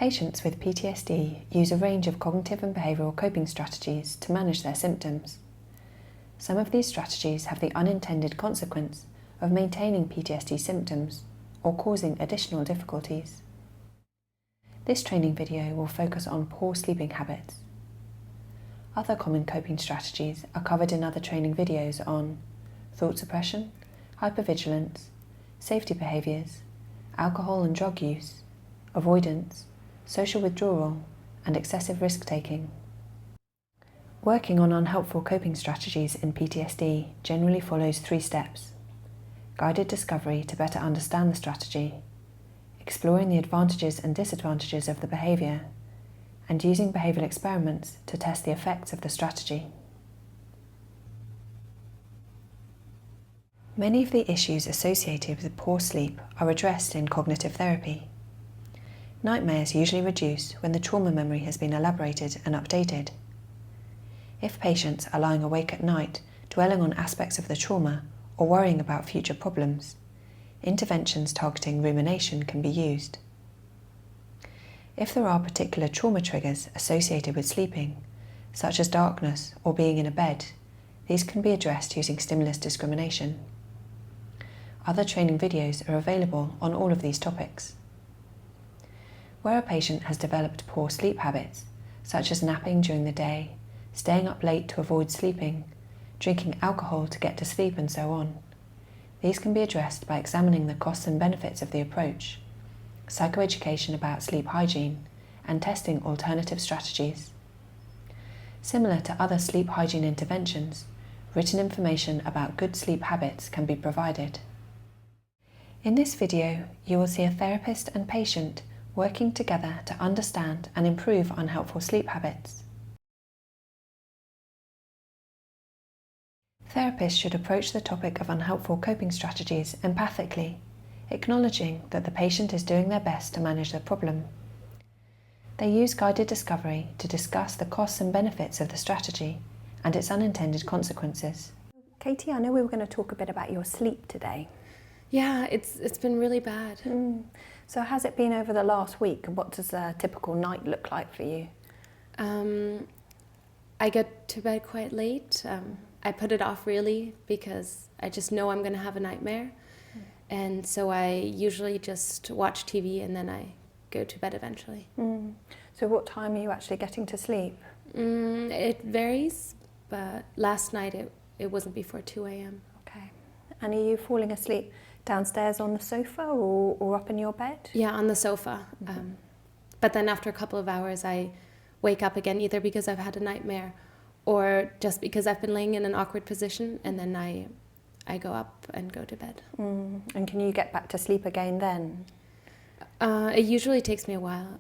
Patients with PTSD use a range of cognitive and behavioural coping strategies to manage their symptoms. Some of these strategies have the unintended consequence of maintaining PTSD symptoms or causing additional difficulties. This training video will focus on poor sleeping habits. Other common coping strategies are covered in other training videos on thought suppression, hypervigilance, safety behaviours, alcohol and drug use, avoidance, social withdrawal, and excessive risk-taking. Working on unhelpful coping strategies in PTSD generally follows 3 steps: guided discovery to better understand the strategy, exploring the advantages and disadvantages of the behaviour, and using behavioural experiments to test the effects of the strategy. Many of the issues associated with poor sleep are addressed in cognitive therapy. Nightmares usually reduce when the trauma memory has been elaborated and updated. If patients are lying awake at night, dwelling on aspects of the trauma or worrying about future problems, interventions targeting rumination can be used. If there are particular trauma triggers associated with sleeping, such as darkness or being in a bed, these can be addressed using stimulus discrimination. Other training videos are available on all of these topics. Where a patient has developed poor sleep habits, such as napping during the day, staying up late to avoid sleeping, drinking alcohol to get to sleep, and so on, these can be addressed by examining the costs and benefits of the approach, psychoeducation about sleep hygiene, and testing alternative strategies. Similar to other sleep hygiene interventions, written information about good sleep habits can be provided. In this video, you will see a therapist and patient working together to understand and improve unhelpful sleep habits. Therapists should approach the topic of unhelpful coping strategies empathically, acknowledging that the patient is doing their best to manage the problem. They use guided discovery to discuss the costs and benefits of the strategy and its unintended consequences. Katie, I know we were going to talk a bit about your sleep today. Yeah, it's been really bad. So how's it been over the last week? What does a typical night look like for you? I get to bed quite late. I put it off really because I just know I'm going to have a nightmare. And so I usually just watch TV and then I go to bed eventually. So what time are you actually getting to sleep? It varies, but last night it wasn't before 2 a.m. Okay. And are you falling asleep downstairs on the sofa or up in your bed? Yeah, on the sofa. But then after a couple of hours I wake up again, either because I've had a nightmare or just because I've been laying in an awkward position, and then I go up and go to bed. And can you get back to sleep again then? It usually takes me a while.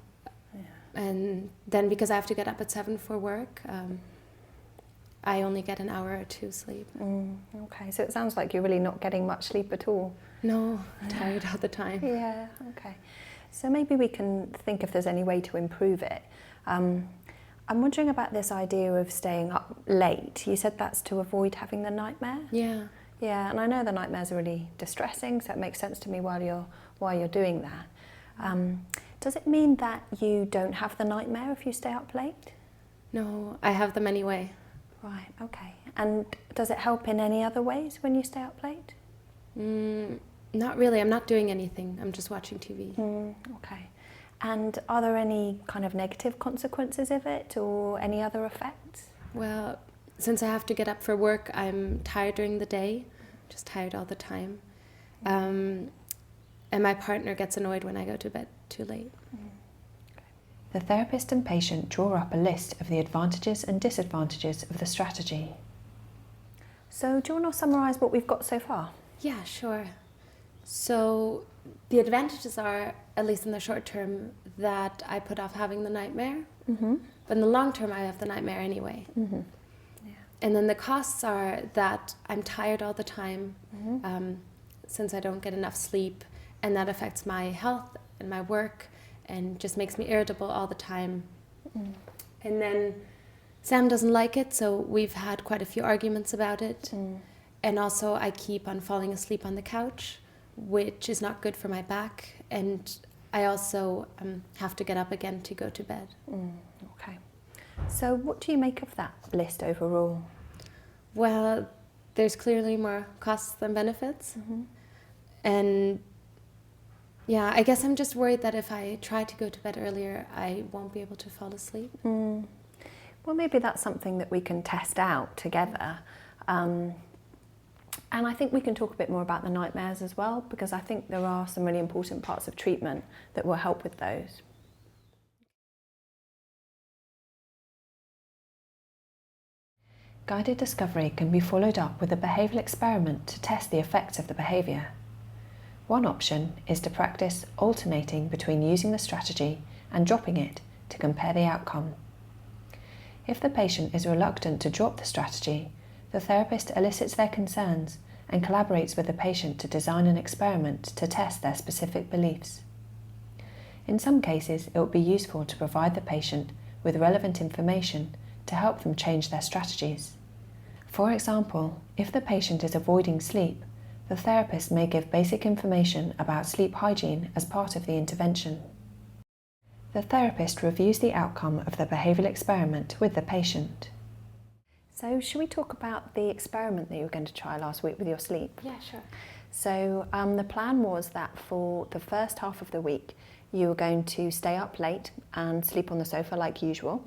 Yeah. And then because I have to get up at 7 for work, I only get an hour or 2 sleep. Okay, so it sounds like you're really not getting much sleep at all. No, I'm tired all the time. Yeah, okay. So maybe we can think if there's any way to improve it. I'm wondering about this idea of staying up late. You said that's to avoid having the nightmare? Yeah. Yeah, and I know the nightmares are really distressing, so it makes sense to me while you're doing that. Does it mean that you don't have the nightmare if you stay up late? No, I have them anyway. Right, okay. And does it help in any other ways when you stay up late? Not really. I'm not doing anything. I'm just watching TV. Okay. And are there any kind of negative consequences of it or any other effects? Well, since I have to get up for work, I'm tired during the day, just tired all the time. And my partner gets annoyed when I go to bed too late. The therapist and patient draw up a list of the advantages and disadvantages of the strategy. So do you want to summarise what we've got so far? Yeah, sure. So the advantages are, at least in the short term, that I put off having the nightmare. But in the long term, I have the nightmare anyway. Yeah. And then the costs are that I'm tired all the time, since I don't get enough sleep, and that affects my health and my work and just makes me irritable all the time. And then Sam doesn't like it, so we've had quite a few arguments about it. And also I keep on falling asleep on the couch, which is not good for my back. And I also have to get up again to go to bed. Okay. So what do you make of that list overall? Well, there's clearly more costs than benefits. And yeah, I guess I'm just worried that if I try to go to bed earlier, I won't be able to fall asleep. Well, maybe that's something that we can test out together. And I think we can talk a bit more about the nightmares as well, because I think there are some really important parts of treatment that will help with those. Guided discovery can be followed up with a behavioural experiment to test the effects of the behaviour. One option is to practice alternating between using the strategy and dropping it to compare the outcome. If the patient is reluctant to drop the strategy, the therapist elicits their concerns and collaborates with the patient to design an experiment to test their specific beliefs. In some cases, it will be useful to provide the patient with relevant information to help them change their strategies. For example, if the patient is avoiding sleep, the therapist may give basic information about sleep hygiene as part of the intervention. The therapist reviews the outcome of the behavioural experiment with the patient. So should we talk about the experiment that you were going to try last week with your sleep? Yeah, sure. So the plan was that for the first half of the week, you were going to stay up late and sleep on the sofa like usual.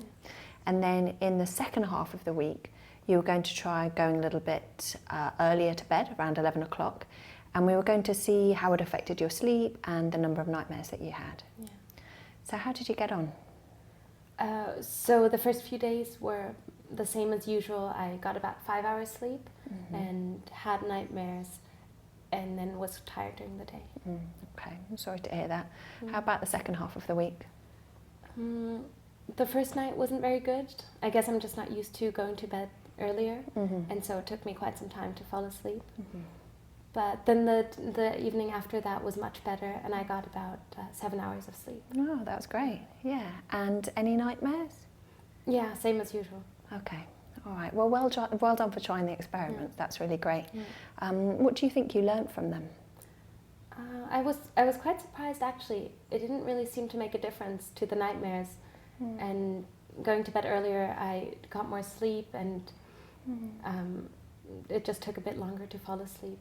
And then in the second half of the week, you were going to try going a little bit earlier to bed, around 11 o'clock. And we were going to see how it affected your sleep and the number of nightmares that you had. Yeah. So how did you get on? So the first few days were the same as usual. I got about 5 hours sleep and had nightmares and then was tired during the day. Okay, I'm sorry to hear that. How about the second half of the week? The first night wasn't very good. I guess I'm just not used to going to bed earlier, and so it took me quite some time to fall asleep. But then the evening after that was much better, and I got about 7 hours of sleep. Oh, that was great. Yeah. And any nightmares? Yeah, same as usual. Okay. All right. Well, well done for trying the experiment. That's really great. What do you think you learnt from them? I was quite surprised, actually. It didn't really seem to make a difference to the nightmares. And going to bed earlier, I got more sleep, and it just took a bit longer to fall asleep.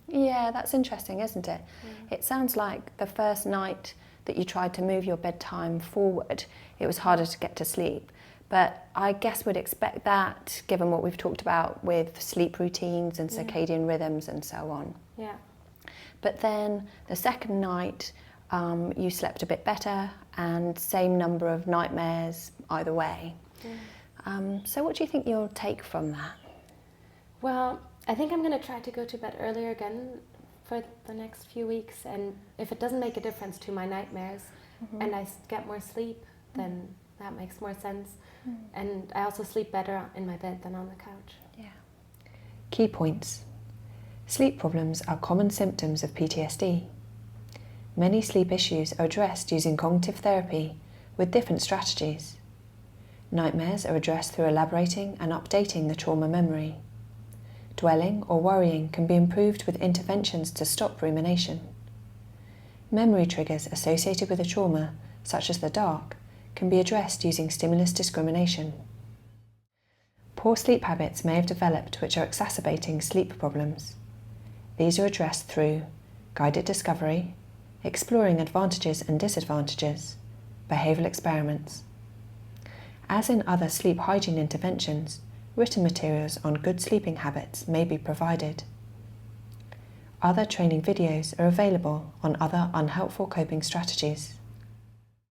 Yeah, that's interesting, isn't it? It sounds like the first night that you tried to move your bedtime forward, it was harder to get to sleep. But I guess we'd expect that, given what we've talked about with sleep routines and circadian rhythms and so on. Yeah. But then the second night, you slept a bit better, and same number of nightmares either way. So what do you think you'll take from that? Well, I think I'm going to try to go to bed earlier again for the next few weeks, and if it doesn't make a difference to my nightmares and I get more sleep, then that makes more sense. And I also sleep better in my bed than on the couch. Yeah. Key points. Sleep problems are common symptoms of PTSD. Many sleep issues are addressed using cognitive therapy with different strategies. Nightmares are addressed through elaborating and updating the trauma memory. Dwelling or worrying can be improved with interventions to stop rumination. Memory triggers associated with a trauma, such as the dark, can be addressed using stimulus discrimination. Poor sleep habits may have developed which are exacerbating sleep problems. These are addressed through guided discovery, exploring advantages and disadvantages, behavioural experiments. As in other sleep hygiene interventions, written materials on good sleeping habits may be provided. Other training videos are available on other unhelpful coping strategies.